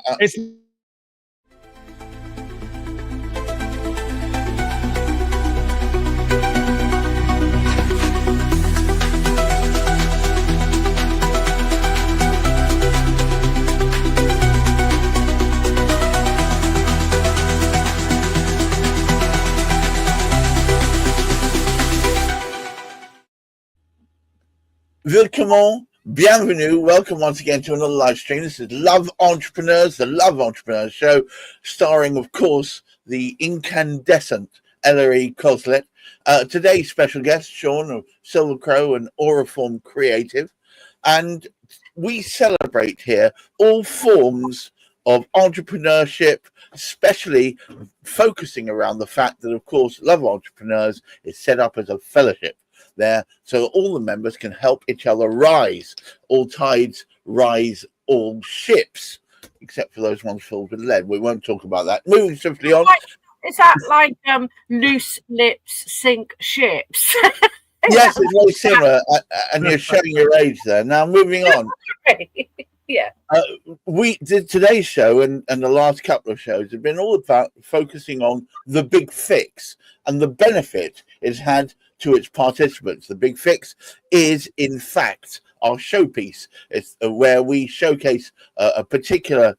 It's Willkommen, bienvenue, welcome once again to another live stream. This is Love Entrepreneurs, the Love Entrepreneurs show, starring, of course, the incandescent Ellery Coslet. Today's special guest, Sean of Silver Crow and Auraform Creative. And we celebrate here all forms of entrepreneurship, especially focusing around the fact that, of course, Love Entrepreneurs is set up as a fellowship there, so all the members can help each other rise. All tides rise, all ships, except for those ones filled with lead. We won't talk about that. Moving swiftly on. Is that like loose lips sink ships? Yes, it's very similar, and you're showing your age there. Now, moving on. Yeah. Today's show and the last couple of shows have been all about focusing on the big fix and the benefit it's had to its participants. The big fix is, in fact, our showpiece. It's where we showcase a particular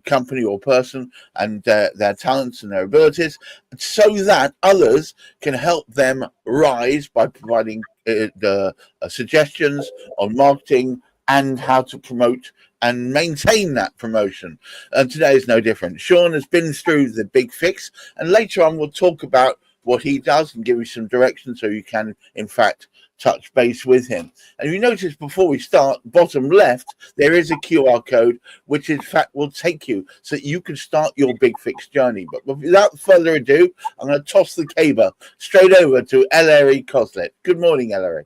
company or person and their talents and their abilities, so that others can help them rise by providing the suggestions on marketing and how to promote and maintain that promotion. And today is no different. Sean has been through the big fix, and later on we'll talk about what he does and give you some direction so you can, in fact, touch base with him. And if you notice before we start, bottom left, there is a QR code, which in fact will take you so that you can start your big fix journey. But without further ado, I'm going to toss the caber straight over to Ellery Coslet. Good morning, Ellery.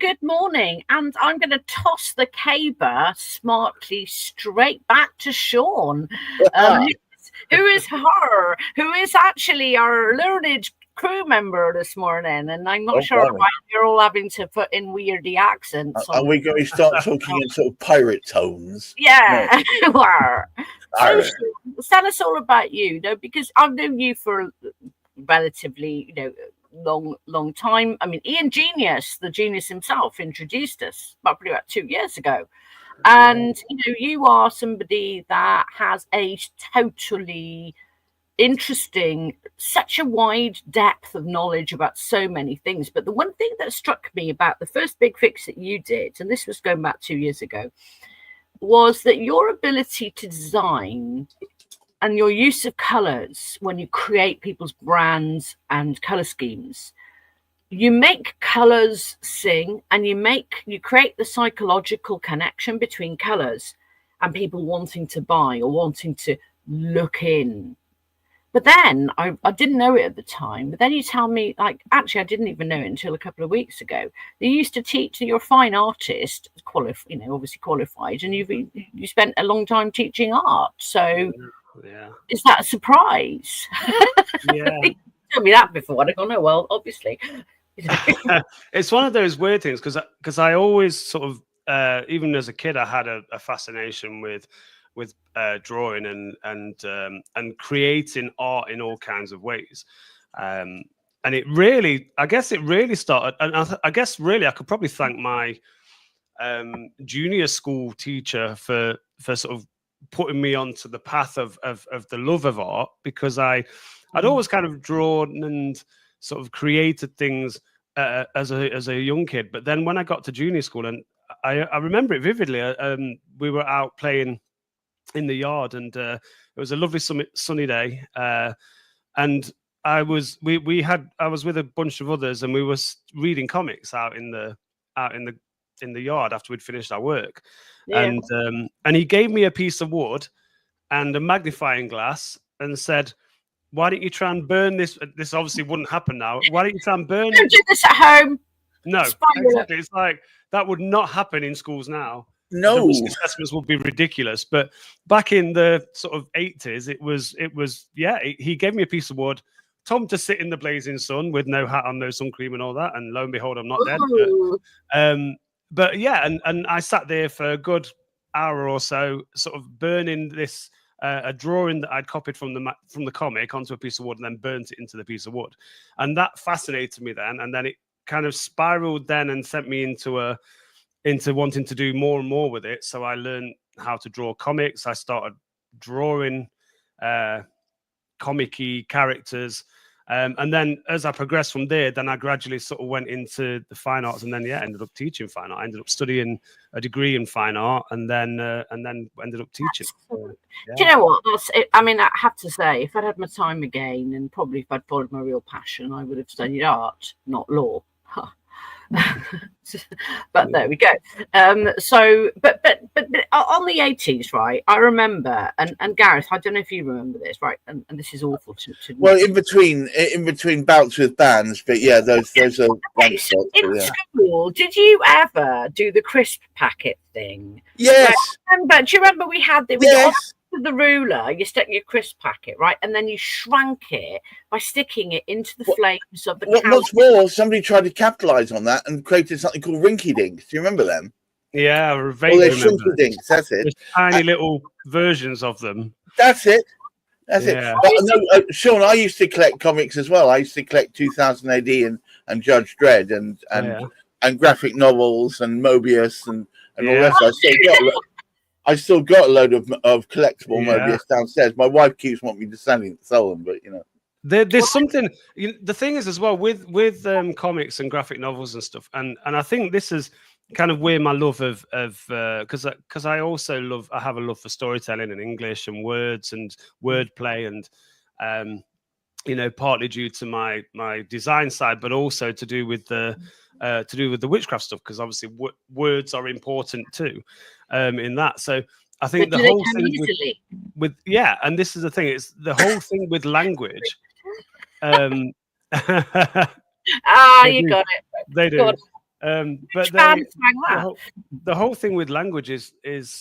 Good morning. And I'm going to toss the caber smartly straight back to Sean, who is actually our learned crew member this morning. And I'm not sure why you're all having to put in weirdy accents. Are we going to start talking in sort of pirate tones? Yeah. So, Sean, tell us all about you, because I've known you for relatively, long time. I mean, Ian Genius, the genius himself, introduced us probably about 2 years ago. And you are somebody that has a totally interesting, such a wide depth of knowledge about so many things. But the one thing that struck me about the first big fix that you did, and this was going back 2 years ago, was that your ability to design and your use of colors when you create people's brands and color schemes. You make colors sing, and you create the psychological connection between colors and people wanting to buy or wanting to look in. But then I didn't know it at the time. But then you tell me, actually, I didn't even know it until a couple of weeks ago. You used to teach that you're a fine artist, obviously qualified, and you spent a long time teaching art. So. Yeah. Is that a surprise? Yeah. You told me that before. I don't know. Well, obviously. It's one of those weird things because I always sort of, even as a kid, I had a fascination with drawing and creating art in all kinds of ways. And I guess it really started. And I guess really I could probably thank my junior school teacher for sort of putting me onto the path of the love of art, because I'd always kind of drawn and sort of created things as a young kid. But then when I got to junior school, and I remember it vividly, we were out playing in the yard, and it was a lovely sunny day, and I was with a bunch of others, and we were reading comics out in the yard after we'd finished our work. Yeah. And he gave me a piece of wood and a magnifying glass and said, "Why don't you try and burn this?" This obviously wouldn't happen now. "Why don't you try and burn it?" Don't do this at home. No, exactly. It's like that would not happen in schools now. No, the risk assessments would be ridiculous. But back in the sort of 80s, it was. Yeah, he gave me a piece of wood, told me to sit in the blazing sun with no hat on, no sun cream, and all that. And lo and behold, I'm not dead. But yeah, and I sat there for a good hour or so, sort of burning this a drawing that I'd copied from the comic onto a piece of wood and then burnt it into the piece of wood, and that fascinated me then. And then it kind of spiraled then and sent me into wanting to do more and more with it. So I learned how to draw comics. I started drawing comic-y characters. And then as I progressed from there, then I gradually sort of went into the fine arts, and then ended up teaching fine art. I ended up studying a degree in fine art, and then ended up teaching. So, yeah. Do you know what? That's it. I mean, I have to say, if I'd had my time again, and probably if I'd followed my real passion, I would have studied art, not law. But there we go. So but on the 80s, right, I remember, and Gareth, I don't know if you remember this, right, and this is awful to well, in between bouts with bands, but yeah, those are okay, so in school, did you ever do the crisp packet thing? Yes. Do you remember we had the yes. the ruler, you stuck your crisp packet, right, and then you shrank it by sticking it into the flames of the what's more, somebody tried to capitalize on that and created something called rinky dinks. Do you remember them? Yeah, or they're shrinky dinks. That's it. There's tiny little versions of them. That's it. But, no, Sean, I used to collect comics as well. I used to collect 2000 AD and Judge Dredd and graphic novels and Mobius and all that. I still got a load of collectible Mobius downstairs. My wife keeps wanting me to sell them, but there's something. The thing is as well with comics and graphic novels and stuff, and I think this is kind of where my love of because I also have a love for storytelling in English and words and wordplay, and partly due to my design side, but also to do with the witchcraft stuff, because obviously words are important too in that. So I think the whole thing with and this is the thing, it's the whole thing with language. You got it. They do. But the whole thing with language is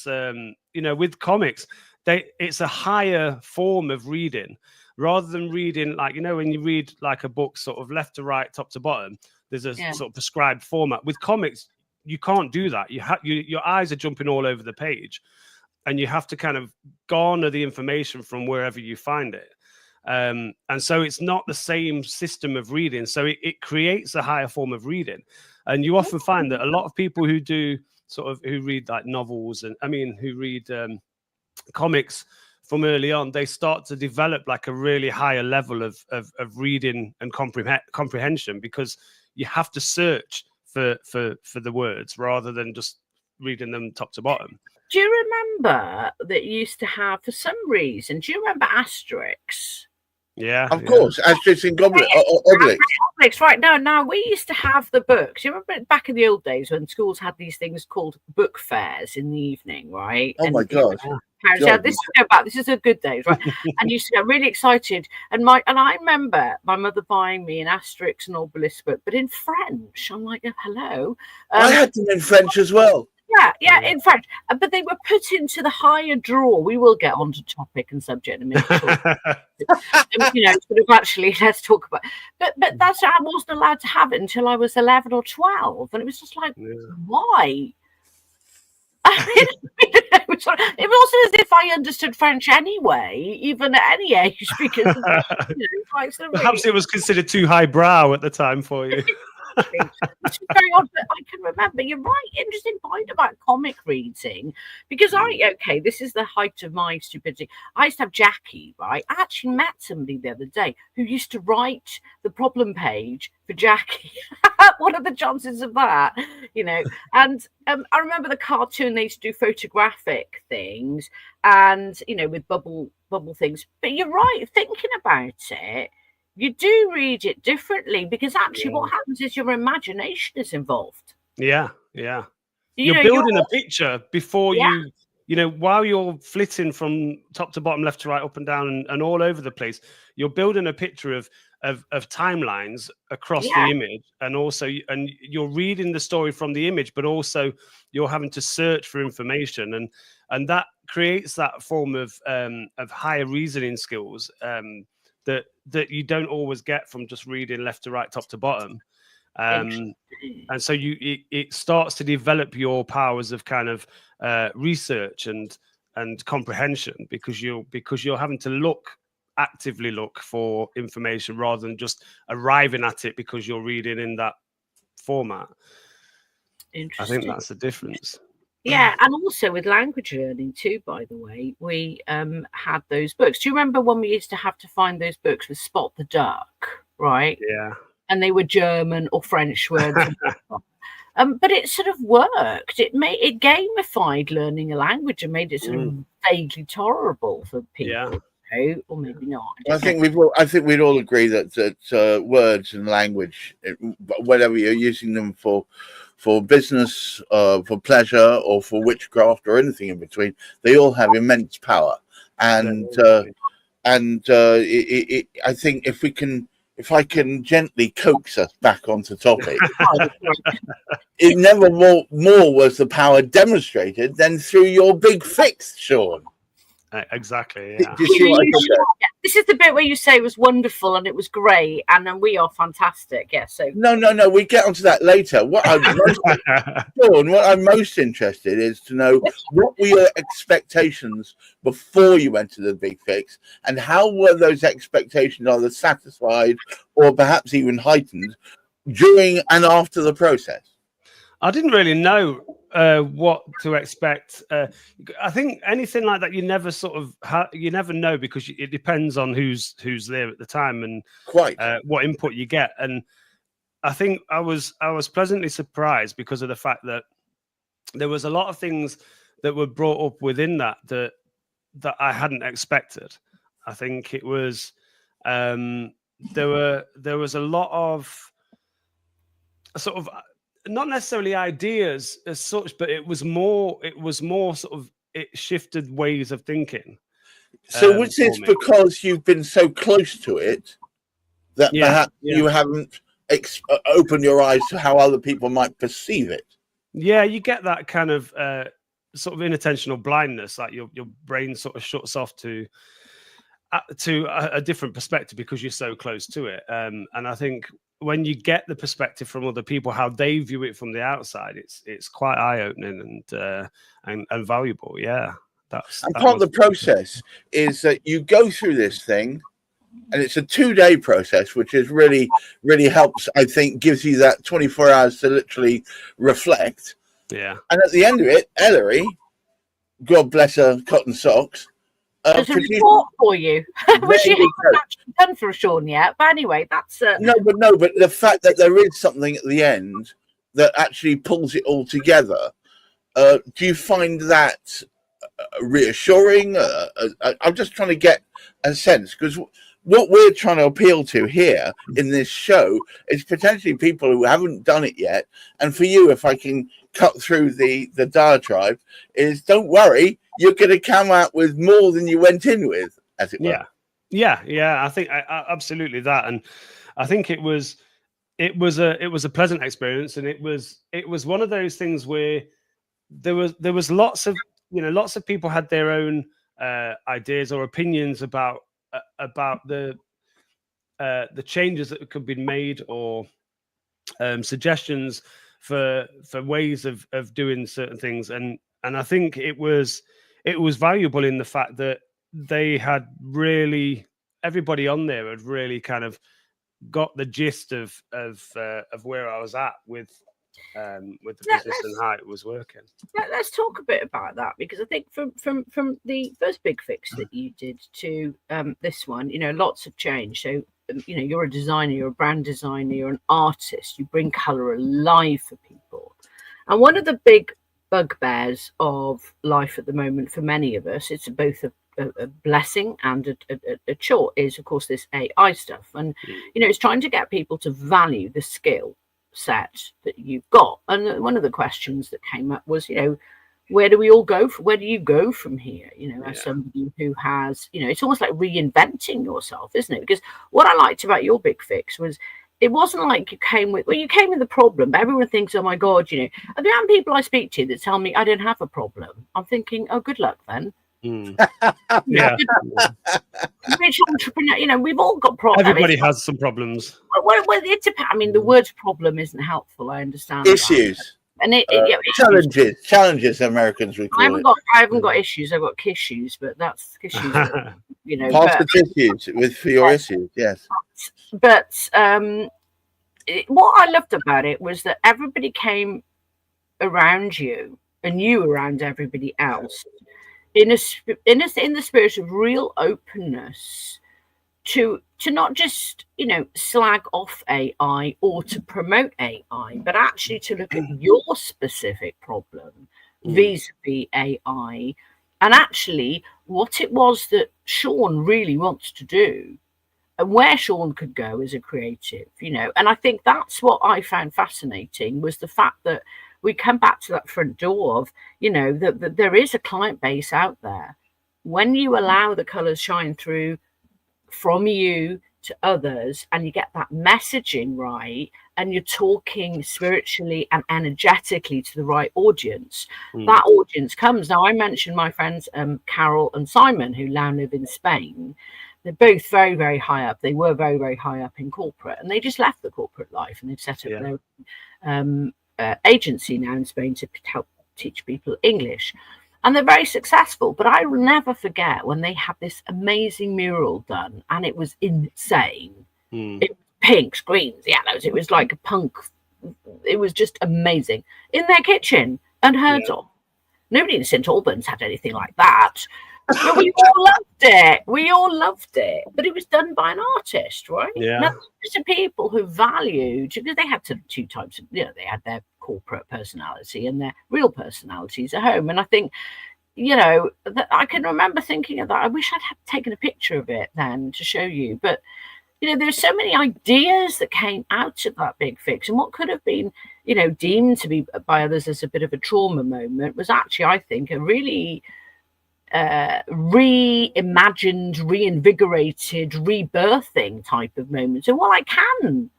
with comics, it's a higher form of reading rather than reading like when you read like a book sort of left to right, top to bottom. There's a sort of prescribed format. With comics, you can't do that. Your eyes are jumping all over the page, and you have to kind of garner the information from wherever you find it. And so it's not the same system of reading. So it creates a higher form of reading. And you often find that a lot of people who read like novels who read comics from early on, they start to develop like a really higher level of reading and comprehension, because you have to search for the words rather than just reading them top to bottom. Do you remember that you used to have, for some reason, do you remember Asterix? Yeah, of course. Asterix and Obelix. Right. Now we used to have the books. You remember back in the old days when schools had these things called book fairs in the evening, right? Oh my God. This is a good days, right? And you used to get really excited. And I remember my mother buying me an Asterix and Obelix book, but in French. I'm like, hello. I had them in French as well. Yeah, in fact, but they were put into the higher drawer. We will get onto topic and subject in a minute. Sort of actually, let's talk about. But that's I wasn't allowed to have it until I was 11 or 12, and it was just like, why? It wasn't as if I understood French anyway, even at any age, because perhaps it was considered too highbrow at the time for you. It's very odd, but I can remember. You're right. Interesting point about comic reading, because this is the height of my stupidity. I used to have Jackie, right? I actually met somebody the other day who used to write the problem page for Jackie. What are the chances of that? And I remember the cartoon, they used to do photographic things and with bubble things. But you're right, thinking about it, you do read it differently, because actually what happens is your imagination is involved. Yeah. You're building a picture before while you're flitting from top to bottom, left to right, up and down, and all over the place. You're building a picture of timelines across the image, and also you're reading the story from the image, but also you're having to search for information, and that creates that form of higher reasoning skills that you don't always get from just reading left to right, top to bottom. And so it starts to develop your powers of kind of research and comprehension, because you're having to actively look for information rather than just arriving at it because you're reading in that format. I think that's the difference. Yeah, and also with language learning too, by the way, we had those books. Do you remember when we used to have to find those books with Spot the Duck, right? Yeah. And they were German or French words. But it sort of worked. It gamified learning a language and made it sort of vaguely tolerable for people. Yeah. Or maybe not. I think we'd all agree that words and language, whatever you're using them for business, for pleasure, or for witchcraft, or anything in between, they all have immense power. And I think if I can gently coax us back onto topic, it never more was the power demonstrated than through your big fix, Sean. Exactly. Yeah. This is the bit where you say it was wonderful and it was great, and then we are fantastic. Yeah. So no, we get onto that later. What I'm most interested is to know what were your expectations before you went to the big fix, and how were those expectations either satisfied or perhaps even heightened during and after the process? I didn't really know what to expect. I think anything like that, you never you never know, because it depends on who's there at the time and what input you get. And I think I was pleasantly surprised because of the fact that there was a lot of things that were brought up within that I hadn't expected. I think it was there was a lot of sort of, not necessarily ideas as such, but it was more sort of, it shifted ways of thinking. So was this because you've been so close to it that perhaps you haven't opened your eyes to how other people might perceive it? Yeah, you get that kind of sort of inattentional blindness, like your brain sort of shuts off to a different perspective because you're so close to it. And I think when you get the perspective from other people, how they view it from the outside, it's quite eye-opening and valuable. Yeah, part of the process is that you go through this thing, and it's a 2-day process, which is really, really helps. I think gives you that 24 hours to literally reflect. Yeah, and at the end of it, Ellery, God bless her cotton socks, there's a report for you, which you haven't actually done for Sean yet. But anyway, that's no, but the fact that there is something at the end that actually pulls it all together. Do you find that reassuring? I'm just trying to get a sense, because what we're trying to appeal to here in this show is potentially people who haven't done it yet. And for you, if I can cut through the diatribe, is don't worry, you're going to come out with more than you went in with, as it were. Yeah. I think absolutely that, and I think it was a pleasant experience, and it was one of those things where there was lots of people had their own ideas or opinions about the changes that could be made, or suggestions for ways of doing certain things, and I think it was valuable in the fact that they had really, everybody on there had really kind of got the gist of where I was at with the business and how it was working. Let's talk a bit about that, because I think from the first big fix that you did to this one, lots have changed. So you're a designer, you're a brand designer, you're an artist, you bring color alive for people. And one of the big bugbears of life at the moment for many of us, it's both a blessing and a chore, is of course this AI stuff. And it's trying to get people to value the skill set that you've got. And one of the questions that came up was, where do we all go? Where do you go from here? As somebody who has, it's almost like reinventing yourself, isn't it? Because what I liked about your big fix was, it wasn't like you came with the problem, but everyone thinks, oh my God, the amount of people I speak to that tell me I don't have a problem, I'm thinking, oh, good luck then. Yeah. I average entrepreneur, you know, we've all got problems. Everybody has some problems. Well, it depends. I mean, the word problem isn't helpful. I understand Issues. that. And challenges Americans would call I haven't got issues. I've got kissues, but that's kissues. You know, pass the tissues for your issues. Yes. But what I loved about it was that everybody came around you and you around everybody else in the spirit of real openness to not just, you know, slag off AI or to promote AI, but actually to look at your specific problem vis-a-vis AI, and actually what it was that Sean really wants to do and where Sean could go as a creative, you know. And I think that's what I found fascinating, was the fact that we come back to that front door of, you know, that there is a client base out there. When you allow the colors shine through from you to others, and you get that messaging right, and you're talking spiritually and energetically to the right audience, that audience comes. Now, I mentioned my friends Carol and Simon, who now live in Spain. They're both very, very high up. They were very, very high up in corporate, and they just left the corporate life, and they've set up their agency now in Spain to help teach people English. And they're very successful. But I will never forget when they had this amazing mural done, and it was insane. It was pinks, greens, yellows. It was like a punk. It was just amazing. In their kitchen, unheard of. Nobody in St Albans had anything like that. But we all loved it. We all loved it. But it was done by an artist, right? Yeah. Now, to people who valued, because they had two types of, you know, they had their corporate personality and their real personalities at home. And I think, you know, that I can remember thinking of that. I wish I'd have taken a picture of it then to show you. But, you know, there's so many ideas that came out of that big fix. And what could have been, you know, deemed to be by others as a bit of a trauma moment was actually, I think, a really reimagined, reinvigorated, rebirthing type of moment. So, well, I can.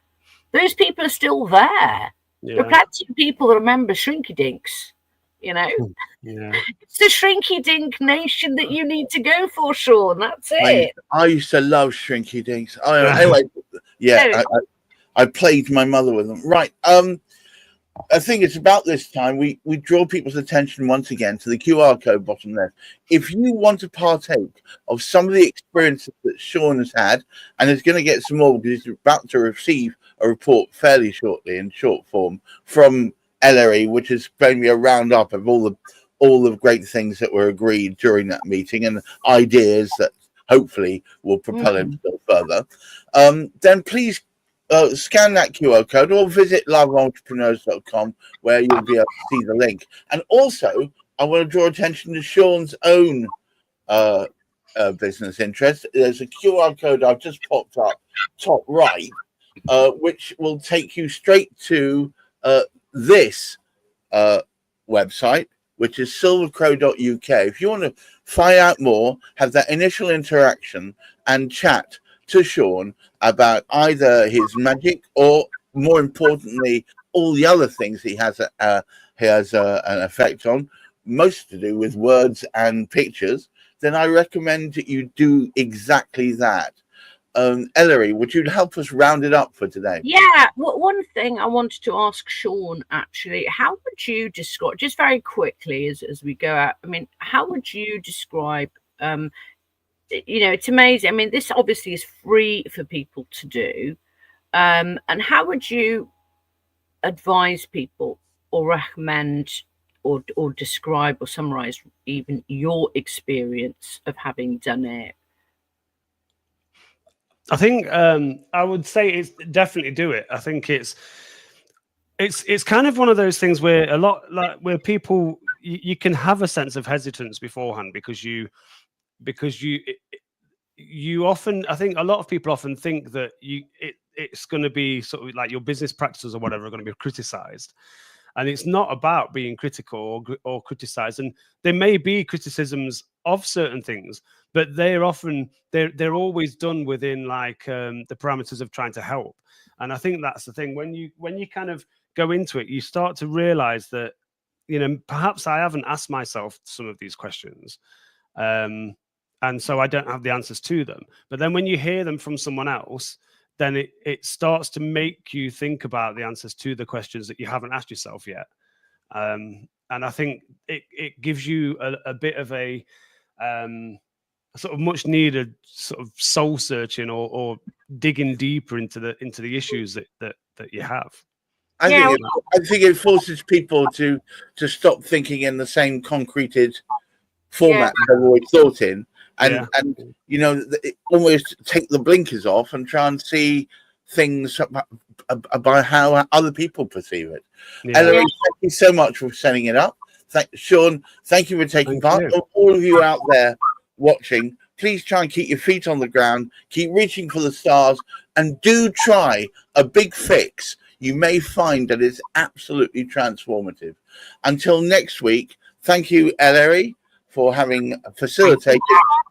Those people are still there. There are plenty of people that remember Shrinky Dinks, you know. It's the Shrinky Dink nation that you need to go for, Sean. That's it. I used to love Shrinky Dinks. Anyway, I played my mother with them. Right. I think it's about this time we draw people's attention once again to the QR code bottom left. If you want to partake of some of the experiences that Sean has had, and is going to get some more because he's about to receive a report fairly shortly in short form from Ellery, which is going to be a roundup of all the great things that were agreed during that meeting and ideas that hopefully will propel him still further. Then please scan that QR code or visit loveentrepreneurs.com where you'll be able to see the link. And also, I want to draw attention to Sean's own business interest. There's a QR code I've just popped up top right, which will take you straight to this website, which is silvercrow.uk. If you want to find out more, have that initial interaction and chat to Sean about either his magic or, more importantly, all the other things he has an effect on, most to do with words and pictures, then I recommend that you do exactly that. Ellery, would you help us round it up for today? Yeah, one thing I wanted to ask Sean, actually, how would you describe, just very quickly as we go out, I mean, how would you describe, you know, it's amazing. I mean, this obviously is free for people to do. And how would you advise people or recommend or describe or summarize even your experience of having done it? I think I would say it's definitely do it. I think it's kind of one of those things where a lot, like, where people you can have a sense of hesitance beforehand because you often, I think a lot of people often think that it's going to be sort of like your business practices or whatever are going to be criticized. And it's not about being critical or criticized. And there may be criticisms of certain things, but they're always done within like the parameters of trying to help. And I think that's the thing. When you kind of go into it, you start to realize that, you know, perhaps I haven't asked myself some of these questions. And and so I don't have the answers to them. But then when you hear them from someone else, then it starts to make you think about the answers to the questions that you haven't asked yourself yet. And I think it gives you a bit of a sort of much needed sort of soul searching or digging deeper into the issues that you have. I think it forces people to stop thinking in the same concreted format they've always thought in, and you know, almost take the blinkers off and try and see things about how other people perceive it. Ellery, thank you so much for setting it up. Sean, thank you for taking part. All of you out there watching, please try and keep your feet on the ground, keep reaching for the stars, and do try a big fix. You may find that it's absolutely transformative. Until next week, thank you, Ellery, for having facilitated.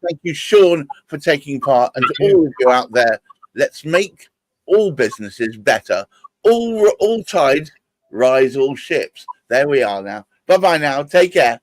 Thank you, Sean, for taking part. And to all of you out there, let's make all businesses better. All tides rise all ships. There we are now. Bye-bye now. Take care.